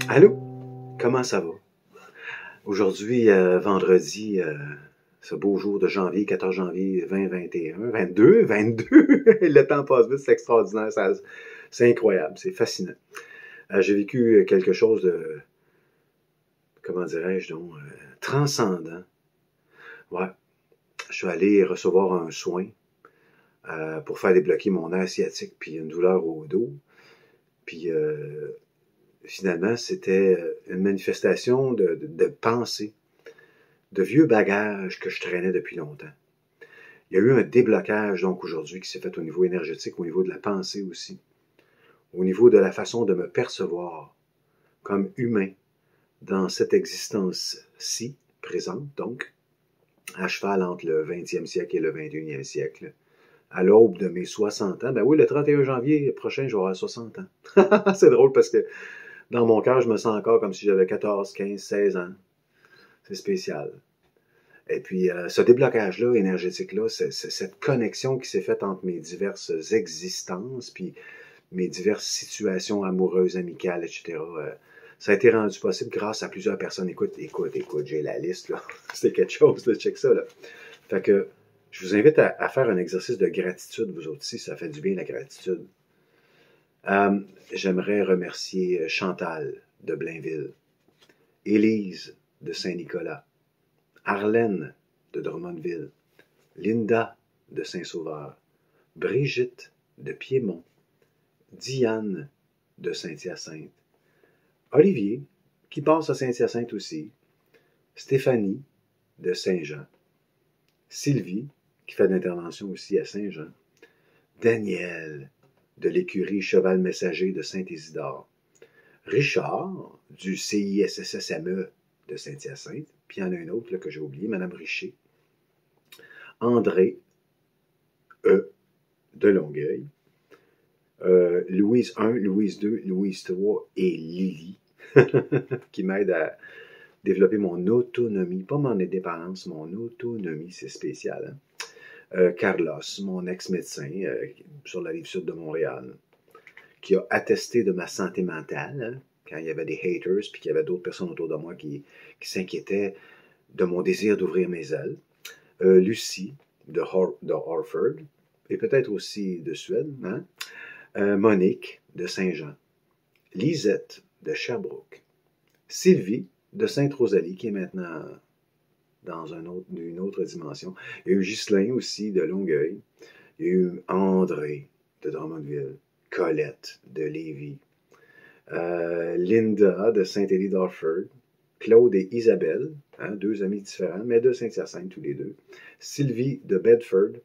Allô? Comment ça va? Aujourd'hui, vendredi, ce beau jour de janvier, 14 janvier 2021, 22. Le temps passe vite, c'est extraordinaire, c'est incroyable, c'est fascinant. J'ai vécu quelque chose de, comment dirais-je donc, transcendant. Ouais, je suis allé recevoir un soin pour faire débloquer mon nerf sciatique, puis une douleur au dos. Puis finalement, c'était une manifestation de pensée, de vieux bagages que je traînais depuis longtemps. Il y a eu un déblocage, donc, aujourd'hui, qui s'est fait au niveau énergétique, au niveau de la pensée aussi, au niveau de la façon de me percevoir comme humain dans cette existence-ci, présente, donc, à cheval entre le 20e siècle et le 21e siècle, à l'aube de mes 60 ans. Ben oui, le 31 janvier prochain, j'aurai 60 ans. C'est drôle parce que dans mon cœur, je me sens encore comme si j'avais 14, 15, 16 ans. C'est spécial. Et puis, ce déblocage-là, énergétique-là, c'est cette connexion qui s'est faite entre mes diverses existences, puis mes diverses situations amoureuses, amicales, etc. Ça a été rendu possible grâce à plusieurs personnes. Écoute, j'ai la liste, là. C'est quelque chose, là, check ça, là. Fait que, je vous invite à faire un exercice de gratitude, vous autres aussi, ça fait du bien, la gratitude. J'aimerais remercier Chantal de Blainville, Élise de Saint-Nicolas, Arlène de Drummondville, Linda de Saint-Sauveur, Brigitte de Piémont, Diane de Saint-Hyacinthe, Olivier, qui passe à Saint-Hyacinthe aussi, Stéphanie de Saint-Jean, Sylvie, qui fait de l'intervention aussi à Saint-Jean, Daniel de l'écurie Cheval Messager de Saint-Isidore, Richard du CISSSME de Saint-Hyacinthe, puis il y en a un autre là, que j'ai oublié, Mme Richer, André E. de Longueuil, Louise 1, Louise 2, Louise 3 et Lily, qui m'aident à développer mon autonomie, pas mon indépendance, mon autonomie, c'est spécial. Hein? Carlos, mon ex-médecin sur la rive sud de Montréal, qui a attesté de ma santé mentale, hein, quand il y avait des haters, puis qu'il y avait d'autres personnes autour de moi qui s'inquiétaient de mon désir d'ouvrir mes ailes. Lucie de Harford, et peut-être aussi de Suède, hein? Monique de Saint-Jean, Lisette de Sherbrooke, Sylvie de Sainte-Rosalie, qui est maintenant dans une autre dimension. Il y a eu Ghislain aussi de Longueuil. Il y a eu André de Drummondville, Colette de Lévis, Linda de Saint-Élie-d'Harford, Claude et Isabelle, hein, deux amis différents, mais de Saint-Hyacinthe tous les deux, Sylvie de Bedford.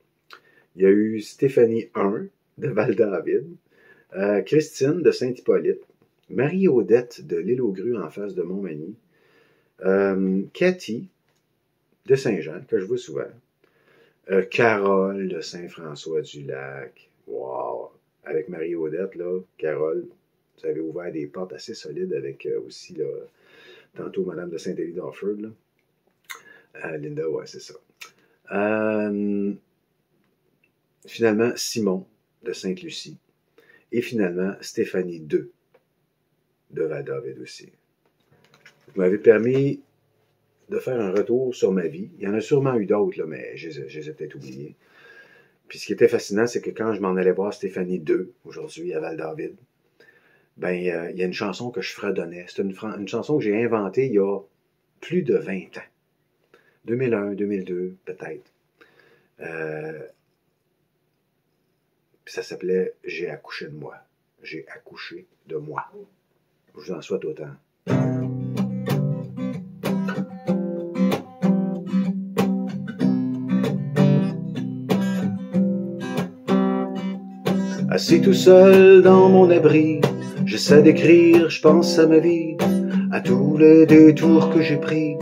Il y a eu Stéphanie 1 de Val-David, Christine de Saint-Hippolyte, Marie-Odette de l'Île-aux-Grues en face de Montmagny, Cathy de Saint-Jean, que je vois souvent, Carole de Saint-François-du-Lac. Wow! Avec Marie-Odette, là, Carole, vous avez ouvert des portes assez solides avec aussi, là, tantôt Madame de Saint-Élie-d'Harford, là. Linda, ouais, c'est ça. Finalement, Simon de Sainte-Lucie. Et finalement, Stéphanie 2 de Val-David aussi. Vous m'avez permis de faire un retour sur ma vie. Il y en a sûrement eu d'autres, là, mais je les ai peut-être oubliés. Puis ce qui était fascinant, c'est que quand je m'en allais voir Stéphanie 2, aujourd'hui, à Val-David, ben, il y a une chanson que je fredonnais. C'est une chanson que j'ai inventée il y a plus de 20 ans. 2001, 2002, peut-être. Puis ça s'appelait « J'ai accouché de moi ». J'ai accouché de moi. Je vous en souhaite autant. Assis tout seul dans mon abri, j'essaie d'écrire, je pense à ma vie, à tous les détours que j'ai pris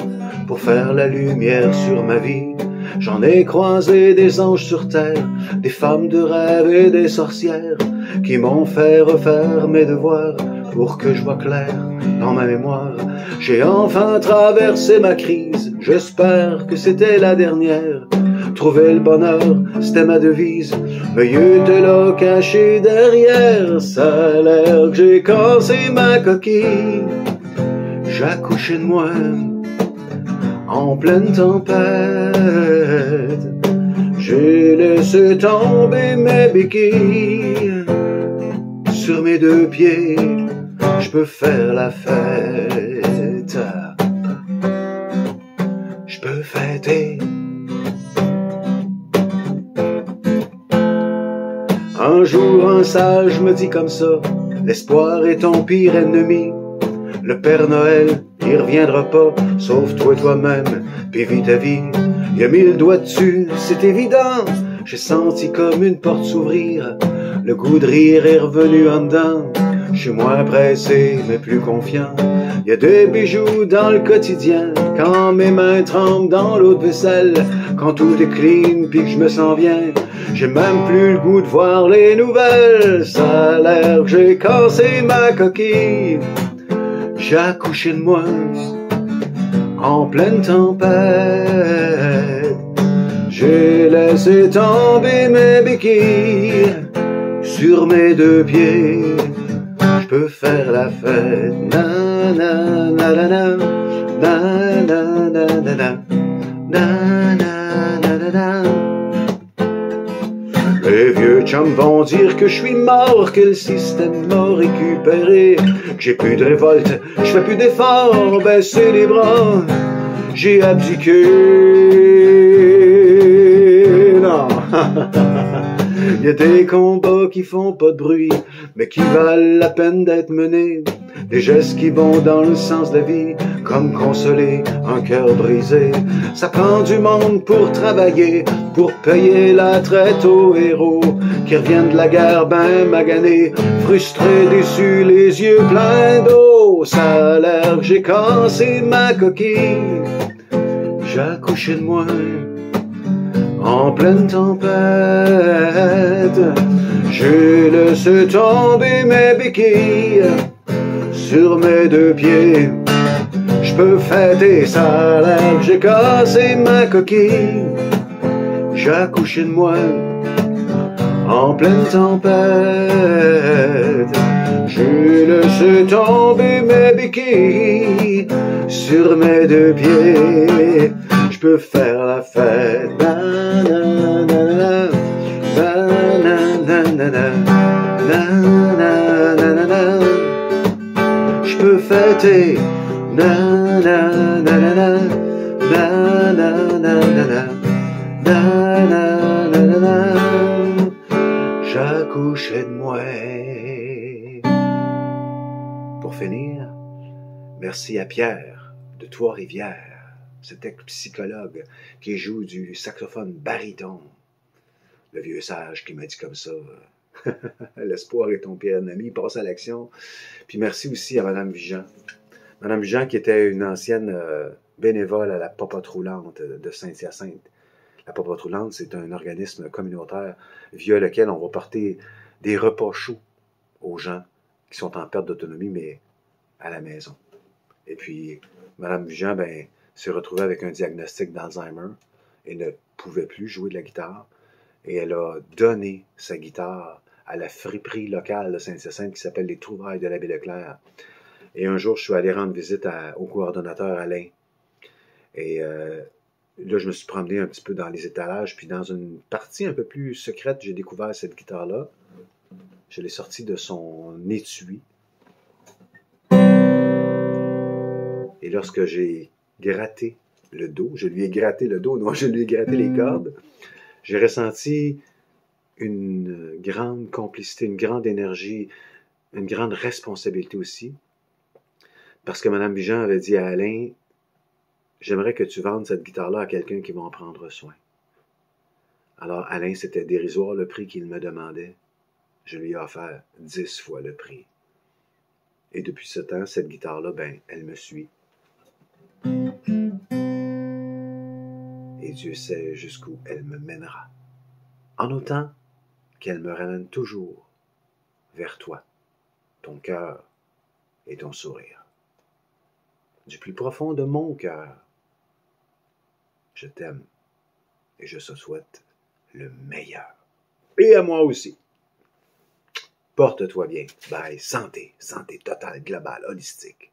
pour faire la lumière sur ma vie. J'en ai croisé des anges sur terre, des femmes de rêve et des sorcières qui m'ont fait refaire mes devoirs pour que je vois clair dans ma mémoire. J'ai enfin traversé ma crise, j'espère que c'était la dernière. Trouver le bonheur, c'était ma devise, mais il était là caché derrière. Ça a l'air que j'ai cassé ma coquille, J'accouchais de moi en pleine tempête. J'ai laissé tomber mes béquilles. Sur mes deux pieds, je peux faire la fête. Je peux fêter. Un jour, un sage me dit comme ça: l'espoir est ton pire ennemi. Le Père Noël, il reviendra pas, sauf toi toi-même, puis vis ta vie. Il a mis le doigt dessus, c'est évident. J'ai senti comme une porte s'ouvrir. Le goût de rire est revenu en dedans. Je suis moins pressé, mais plus confiant. Il y a des bijoux dans le quotidien. Quand mes mains tremblent dans l'eau de vaisselle, quand tout est clean puis que je me sens bien, j'ai même plus le goût de voir les nouvelles. Ça a l'air que j'ai cassé ma coquille. J'ai accouché de moi en pleine tempête. J'ai laissé tomber mes béquilles. Sur mes deux pieds, je peux faire la fête. Na na na na na na na na na na na na na na. Les vieux chums vont dire que je suis mort, que le système m'a récupéré, que j'ai plus de révolte, je fais plus d'efforts, baisser les bras, j'ai abdiqué. Non. Il y a des combats qui font pas de bruit, mais qui valent la peine d'être menés. Des gestes qui vont dans le sens de la vie, comme consoler un cœur brisé. Ça prend du monde pour travailler, pour payer la traite aux héros qui reviennent de la guerre ben maganés, frustrés, déçus, les yeux pleins d'eau. Ça a l'air que j'ai cassé ma coquille. J'ai accouché de moi en pleine tempête. J'ai laissé tomber mes béquilles. Sur mes deux pieds, je peux fêter. Ça a l'air que j'ai cassé ma coquille. J'ai accouché de moi en pleine tempête. J'ai laissé tomber mes béquilles. Sur mes deux pieds, je peux faire la fête. Na, na, na, na, na, na, na, na, na, na, na, na. Je peux fêter. Na, na, na, na, na, na, na, na, na, na, na, na, na. J'accouchais de moi. Pour finir, merci à Pierre de Trois-Rivières, cet psychologue qui joue du saxophone baryton. Le vieux sage qui m'a dit comme ça: l'espoir est ton pire ennemi, passe à l'action. Puis merci aussi à Madame Vigent. Madame Vigent qui était une ancienne bénévole à la Popote roulante de Saint-Hyacinthe. La Popote roulante, c'est un organisme communautaire via lequel on va porter des repas chauds aux gens qui sont en perte d'autonomie, mais à la maison. Et puis, Madame Vigent, s'est retrouvée avec un diagnostic d'Alzheimer et ne pouvait plus jouer de la guitare. Et elle a donné sa guitare à la friperie locale de Saint-Hyacinthe qui s'appelle les Trouvailles de l'abbé Leclerc. Et un jour, je suis allé rendre visite au coordonnateur Alain. Et là, je me suis promené un petit peu dans les étalages, puis dans une partie un peu plus secrète, j'ai découvert cette guitare-là. Je l'ai sortie de son étui. Et lorsque j'ai gratté le dos, je lui ai gratté le dos, non, je lui ai gratté les cordes, j'ai ressenti une grande complicité, une grande énergie, une grande responsabilité aussi. Parce que Mme Vigent avait dit à Alain: j'aimerais que tu vendes cette guitare-là à quelqu'un qui va en prendre soin. Alors Alain, c'était dérisoire le prix qu'il me demandait. Je lui ai offert 10 fois le prix. Et depuis ce temps, cette guitare-là, elle me suit. Et Dieu sait jusqu'où elle me mènera. En autant qu'elle me ramène toujours vers toi, ton cœur et ton sourire. Du plus profond de mon cœur, je t'aime et je te souhaite le meilleur. Et à moi aussi. Porte-toi bien. Bye. Santé. Santé totale, globale, holistique.